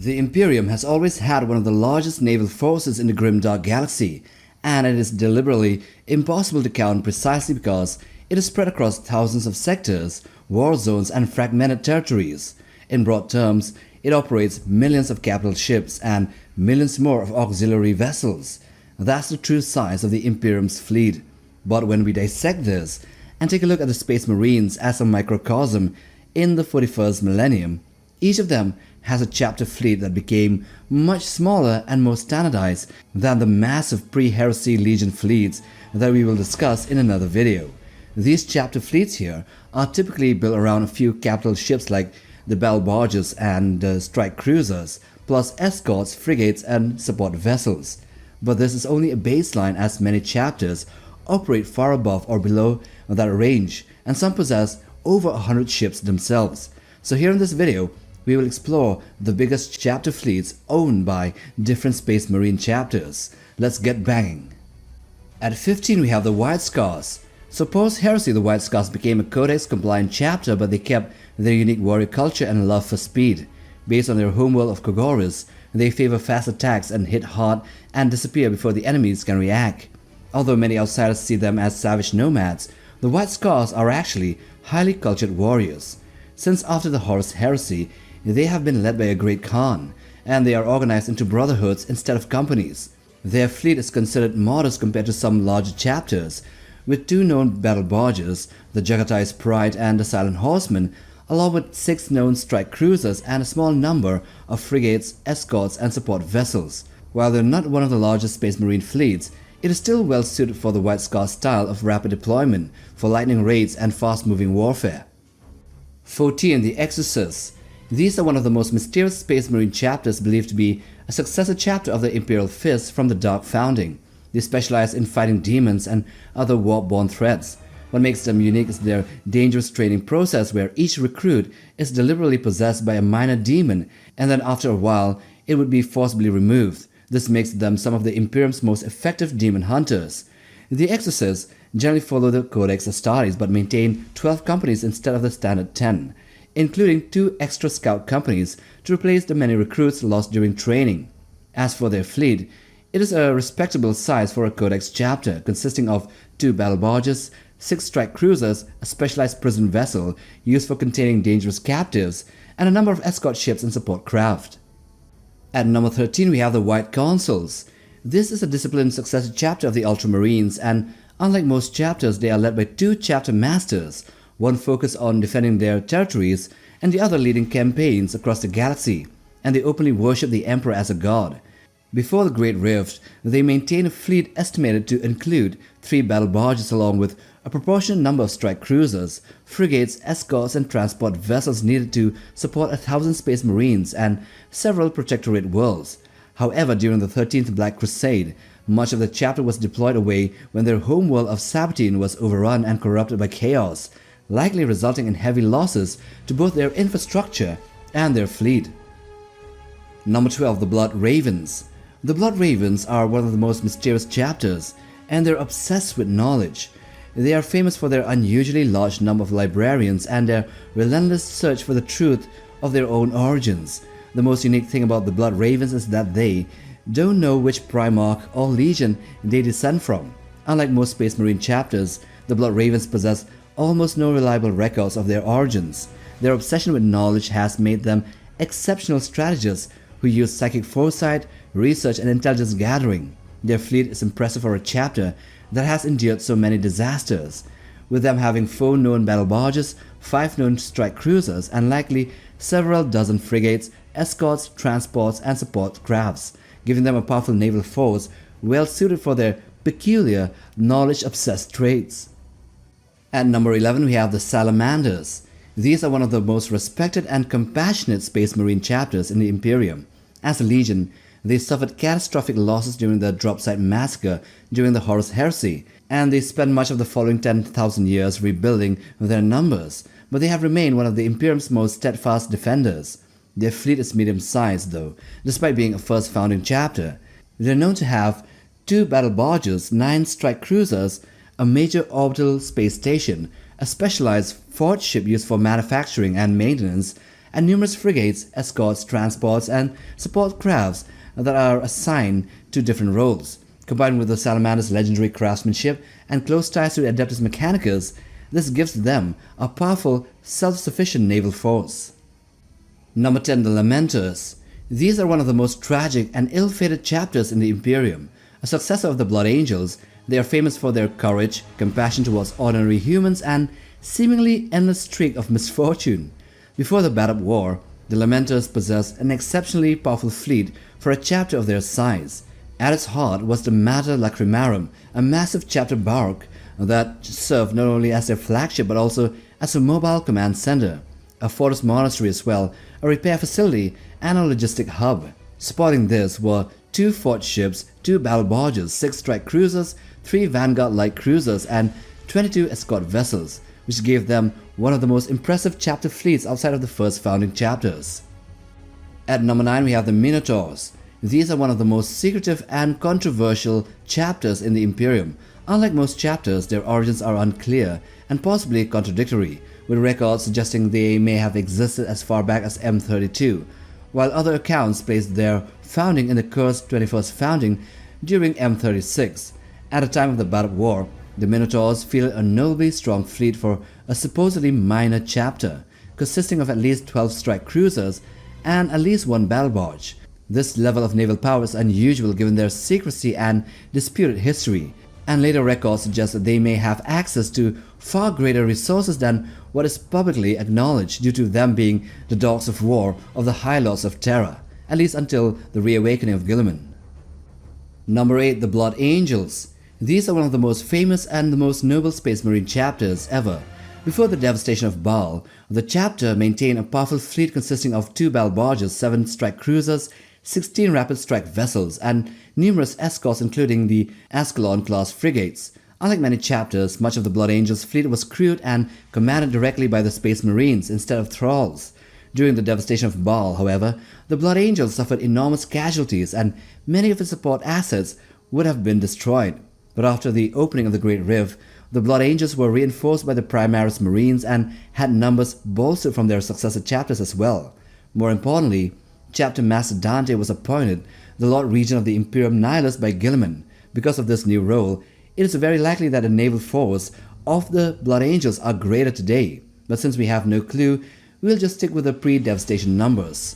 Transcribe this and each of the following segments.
The Imperium has always had one of the largest naval forces in the grimdark galaxy, and it is deliberately impossible to count precisely because it is spread across thousands of sectors, war zones, and fragmented territories. In broad terms, it operates millions of capital ships and millions more of auxiliary vessels. That's the true size of the Imperium's fleet. But when we dissect this and take a look at the Space Marines as a microcosm in the 41st millennium, each of them has a chapter fleet that became much smaller and more standardized than the massive pre-heresy legion fleets that we will discuss in another video. These chapter fleets here are typically built around a few capital ships like the Battle Barges and strike cruisers, plus escorts, frigates, and support vessels. But this is only a baseline, as many chapters operate far above or below that range, and some possess over 100 ships themselves. So here in this video, we will explore the biggest chapter fleets owned by different Space Marine chapters. Let's get banging. At 15 we have the White Scars. So post-heresy, the White Scars became a Codex-compliant chapter, but they kept their unique warrior culture and love for speed. Based on their homeworld of Kogoris, they favor fast attacks and hit hard and disappear before the enemies can react. Although many outsiders see them as savage nomads, the White Scars are actually highly cultured warriors. Since after the Horus Heresy, they have been led by a great Khan, and they are organized into brotherhoods instead of companies. Their fleet is considered modest compared to some larger chapters, with 2 known battle barges, the Jagatai's Pride and the Silent Horseman, along with 6 known strike cruisers and a small number of frigates, escorts, and support vessels. While they're not one of the largest Space Marine fleets, it is still well suited for the White Scar style of rapid deployment, for lightning raids and fast-moving warfare. 14. The Exorcists. These are one of the most mysterious Space Marine chapters, believed to be a successor chapter of the Imperial Fists from the Dark Founding. They specialize in fighting demons and other warp-born threats. What makes them unique is their dangerous training process, where each recruit is deliberately possessed by a minor demon, and then after a while it would be forcibly removed. This makes them some of the Imperium's most effective demon hunters. The Exorcists generally follow the Codex Astartes but maintain 12 companies instead of the standard 10, including 2 extra scout companies to replace the many recruits lost during training. As for their fleet, it is a respectable size for a Codex chapter, consisting of 2 battle barges, 6 strike cruisers, a specialized prison vessel used for containing dangerous captives, and a number of escort ships and support craft. At number 13 we have the White Consuls. This is a disciplined successor chapter of the Ultramarines, and unlike most chapters, they are led by 2 chapter masters, one focused on defending their territories and the other leading campaigns across the galaxy, and they openly worship the Emperor as a god. Before the Great Rift, they maintain a fleet estimated to include 3 battle barges along with a proportionate number of strike cruisers, frigates, escorts, and transport vessels needed to support 1,000 Space Marines and several Protectorate worlds. However, during the 13th Black Crusade, much of the chapter was deployed away when their homeworld of Sabatine was overrun and corrupted by chaos, likely resulting in heavy losses to both their infrastructure and their fleet. Number 12. The Blood Ravens. The Blood Ravens are one of the most mysterious chapters, and they're obsessed with knowledge. They are famous for their unusually large number of librarians and their relentless search for the truth of their own origins. The most unique thing about the Blood Ravens is that they don't know which Primarch or Legion they descend from. Unlike most Space Marine chapters, the Blood Ravens possess almost no reliable records of their origins. Their obsession with knowledge has made them exceptional strategists who use psychic foresight, research, and intelligence gathering. Their fleet is impressive for a chapter that has endured so many disasters, with them having 4 known battle barges, 5 known strike cruisers, and likely several dozen frigates, escorts, transports, and support crafts, giving them a powerful naval force well suited for their peculiar knowledge-obsessed traits. At number 11 we have the Salamanders. These are one of the most respected and compassionate Space Marine chapters in the Imperium. As a legion, they suffered catastrophic losses during the Dropsite Massacre during the Horus Heresy, and they spent much of the following 10,000 years rebuilding their numbers, but they have remained one of the Imperium's most steadfast defenders. Their fleet is medium-sized though, despite being a first founding chapter. They are known to have 2 battle barges, 9 strike cruisers, a major orbital space station, a specialized forge ship used for manufacturing and maintenance, and numerous frigates, escorts, transports, and support crafts that are assigned to different roles. Combined with the Salamanders' legendary craftsmanship and close ties to Adeptus Mechanicus, this gives them a powerful, self-sufficient naval force. Number 10. The Lamenters. These are one of the most tragic and ill-fated chapters in the Imperium. A successor of the Blood Angels, they are famous for their courage, compassion towards ordinary humans, and seemingly endless streak of misfortune. Before the Battle War, the Lamenters possessed an exceptionally powerful fleet for a chapter of their size. At its heart was the Mater Lacrimarum, a massive chapter barque that served not only as their flagship but also as a mobile command center, a fortress-monastery as well, a repair facility, and a logistic hub. Supporting this were 2 fort ships, 2 battle barges, 6 strike cruisers, 3 vanguard light cruisers, and 22 escort vessels, which gave them one of the most impressive chapter fleets outside of the first founding chapters. At number 9 we have the Minotaurs. These are one of the most secretive and controversial chapters in the Imperium. Unlike most chapters, their origins are unclear and possibly contradictory, with records suggesting they may have existed as far back as M32, while other accounts place their founding in the cursed 21st founding during M36. At the time of the Battle War, the Minotaurs fielded a nobly strong fleet for a supposedly minor chapter, consisting of at least 12 strike cruisers and at least 1 battle barge. This level of naval power is unusual given their secrecy and disputed history, and later records suggest that they may have access to far greater resources than what is publicly acknowledged due to them being the dogs of war of the High Lords of Terra, at least until the reawakening of Guilliman. Number 8. The Blood Angels. These are one of the most famous and the most noble Space Marine chapters ever. Before the devastation of Baal, the chapter maintained a powerful fleet consisting of 2 battle barges, 7 strike cruisers, 16 rapid strike vessels, and numerous escorts including the Ascalon-class frigates. Unlike many chapters, much of the Blood Angels' fleet was crewed and commanded directly by the Space Marines instead of thralls. During the devastation of Baal, however, the Blood Angels suffered enormous casualties and many of its support assets would have been destroyed. But after the opening of the Great Rift, the Blood Angels were reinforced by the Primaris Marines and had numbers bolstered from their successor chapters as well. More importantly, Chapter Master Dante was appointed the Lord Regent of the Imperium Nihilus by Guilliman. Because of this new role, it is very likely that the naval force of the Blood Angels are greater today, but since we have no clue, we'll just stick with the pre-devastation numbers.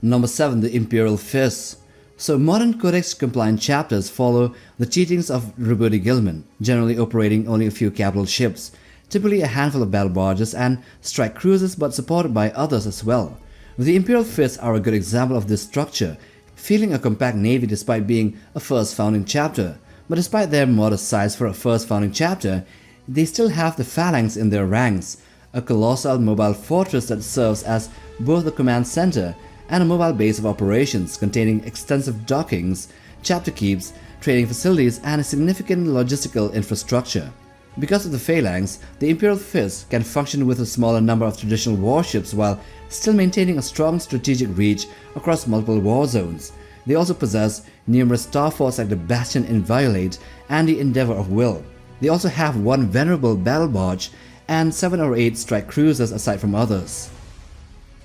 Number 7. The Imperial Fists. So modern Codex-compliant chapters follow the teachings of Roboute Guilliman, generally operating only a few capital ships, typically a handful of battle barges and strike cruisers, but supported by others as well. The Imperial Fists are a good example of this structure, fielding a compact navy despite being a first founding chapter. But despite their modest size for a first founding chapter, they still have the Phalanx in their ranks, a colossal mobile fortress that serves as both the command center and a mobile base of operations containing extensive dockings, chapter keeps, trading facilities, and a significant logistical infrastructure. Because of the Phalanx, the Imperial Fists can function with a smaller number of traditional warships while still maintaining a strong strategic reach across multiple war zones. They also possess numerous star forts like the Bastion Inviolate and the Endeavor of Will. They also have 1 venerable battle barge and 7 or 8 strike cruisers aside from others.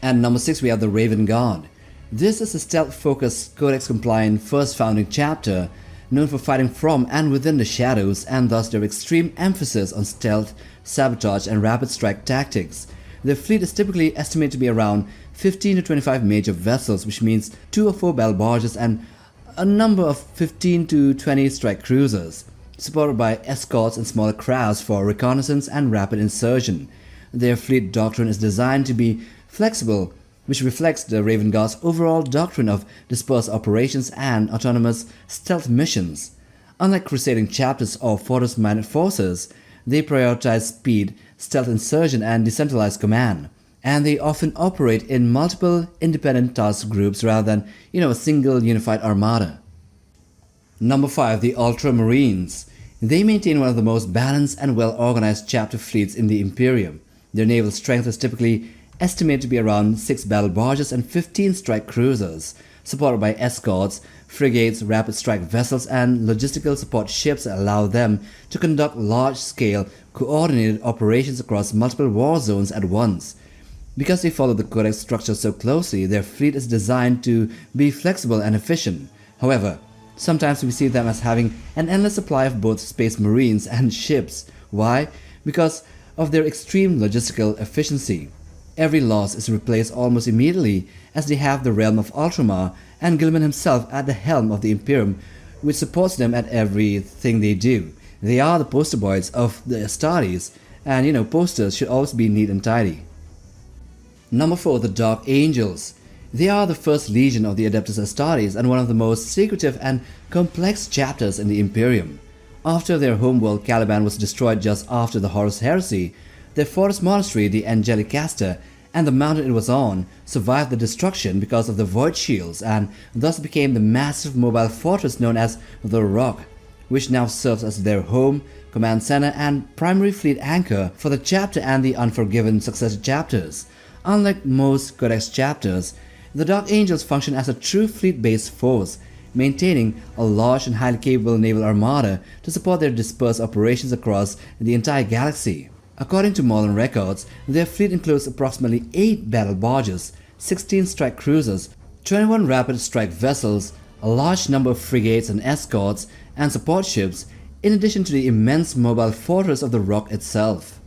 And number 6 we have the Raven Guard. This is a stealth-focused, codex-compliant first founding chapter known for fighting from and within the shadows, and thus their extreme emphasis on stealth, sabotage, and rapid strike tactics. Their fleet is typically estimated to be around 15 to 25 major vessels, which means 2 or 4 battle barges and a number of 15 to 20 strike cruisers, supported by escorts and smaller crafts for reconnaissance and rapid insurgent. Their fleet doctrine is designed to be flexible, which reflects the Raven Guard's overall doctrine of dispersed operations and autonomous stealth missions. Unlike crusading chapters or fortress-minded forces, they prioritize speed, stealth insurgent, and decentralized command, and they often operate in multiple independent task groups rather than, a single unified armada. Number 5. The Ultramarines. They maintain one of the most balanced and well-organized chapter fleets in the Imperium. Their naval strength is typically estimated to be around 6 battle barges and 15 strike cruisers, supported by escorts, frigates, rapid strike vessels, and logistical support ships that allow them to conduct large-scale, coordinated operations across multiple war zones at once. Because they follow the Codex structure so closely, their fleet is designed to be flexible and efficient. However, sometimes we see them as having an endless supply of both space marines and ships. Why? Because of their extreme logistical efficiency. Every loss is replaced almost immediately, as they have the realm of Ultramar and Guilliman himself at the helm of the Imperium, which supports them at everything they do. They are the poster boys of the Astartes, and posters should always be neat and tidy. Number 4. The Dark Angels. They are the first legion of the Adeptus Astartes and one of the most secretive and complex chapters in the Imperium. After their homeworld Caliban was destroyed just after the Horus Heresy, their fortress monastery, the Angelicaster, and the mountain it was on survived the destruction because of the Void Shields and thus became the massive mobile fortress known as the Rock, which now serves as their home, command center, and primary fleet anchor for the chapter and the unforgiven successor chapters. Unlike most Codex chapters, the Dark Angels function as a true fleet-based force, maintaining a large and highly capable naval armada to support their dispersed operations across the entire galaxy. According to modern records, their fleet includes approximately 8 battle barges, 16 strike cruisers, 21 rapid strike vessels, a large number of frigates and escorts, and support ships, in addition to the immense mobile fortress of the Rock itself.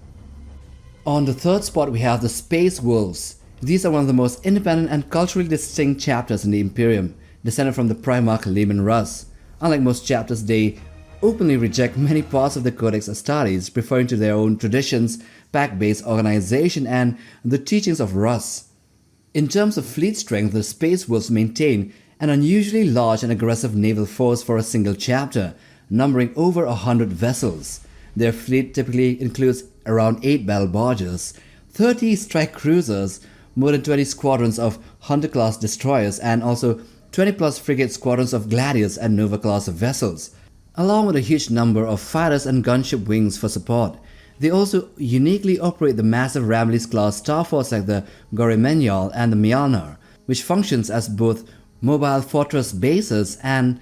On the third spot we have the Space Wolves. These are one of the most independent and culturally distinct chapters in the Imperium, descended from the Primarch Leman Russ. Unlike most chapters, they openly reject many parts of the Codex Astartes, preferring to their own traditions, pact-based organization, and the teachings of Russ. In terms of fleet strength, the Space Wolves maintain an unusually large and aggressive naval force for a single chapter, numbering over 100 vessels. Their fleet typically includes around 8 battle barges, 30 strike cruisers, more than 20 squadrons of Hunter-class destroyers, and also 20-plus frigate squadrons of Gladius and Nova-class vessels, along with a huge number of fighters and gunship wings for support. They also uniquely operate the massive Ramillies-class star forts like the Goremenial and the Mjolnir, which functions as both mobile fortress bases and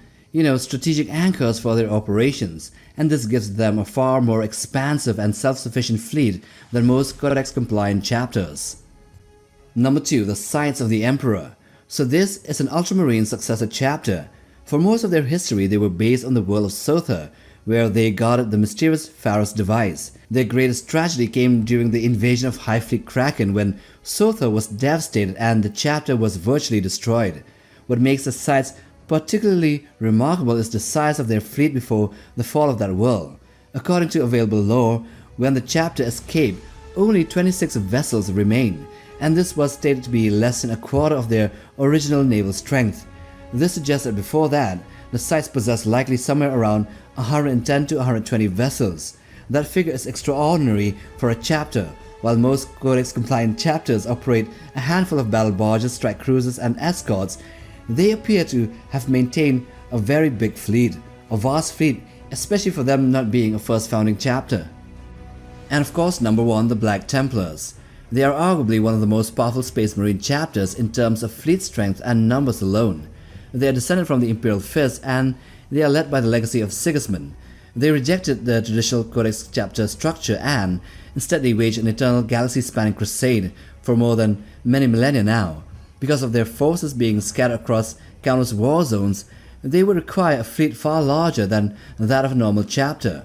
strategic anchors for their operations, and this gives them a far more expansive and self-sufficient fleet than most Codex-compliant chapters. Number 2. The Scythes of the Emperor. So this is an Ultramarine successor chapter. For most of their history, they were based on the world of Sotha, where they guarded the mysterious Pharaoh's device. Their greatest tragedy came during the invasion of High Fleet Kraken, when Sotha was devastated and the chapter was virtually destroyed. What makes the Scythes particularly remarkable is the size of their fleet before the fall of that world. According to available lore, when the chapter escaped, only 26 vessels remained, and this was stated to be less than a quarter of their original naval strength. This suggests that before that, the Scythes possessed likely somewhere around 110 to 120 vessels. That figure is extraordinary for a chapter. While most Codex-compliant chapters operate a handful of battle barges, strike cruisers, and escorts, they appear to have maintained a very big fleet, a vast fleet, especially for them not being a first founding chapter. And of course, number 1, the Black Templars. They are arguably one of the most powerful Space Marine chapters in terms of fleet strength and numbers alone. They are descended from the Imperial Fists, and they are led by the legacy of Sigismund. They rejected the traditional Codex chapter structure and instead they waged an eternal galaxy-spanning crusade for more than many millennia now. Because of their forces being scattered across countless war zones, they would require a fleet far larger than that of a normal chapter.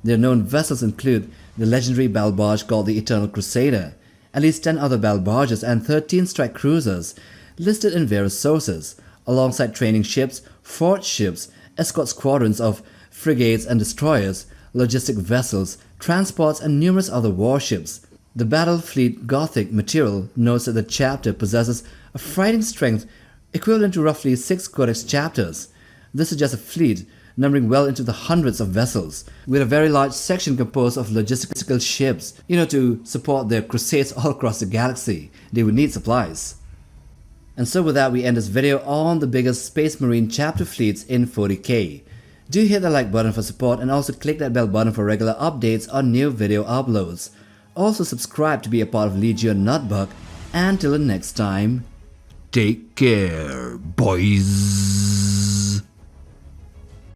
Their known vessels include the legendary battle barge called the Eternal Crusader, at least 10 other battle barges and 13 strike cruisers listed in various sources, alongside training ships, forge ships, escort squadrons of frigates and destroyers, logistic vessels, transports, and numerous other warships. The Battle Fleet Gothic material notes that the chapter possesses a frightening strength equivalent to roughly 6 Codex chapters. This suggests a fleet numbering well into the hundreds of vessels, with a very large section composed of logistical ships, to support their crusades all across the galaxy. They would need supplies. And so with that, we end this video on the biggest Space Marine chapter fleets in 40k. Do hit the like button for support and also click that bell button for regular updates on new video uploads. Also subscribe to be a part of Legion Nutbuck, and till the next time, take care, boys.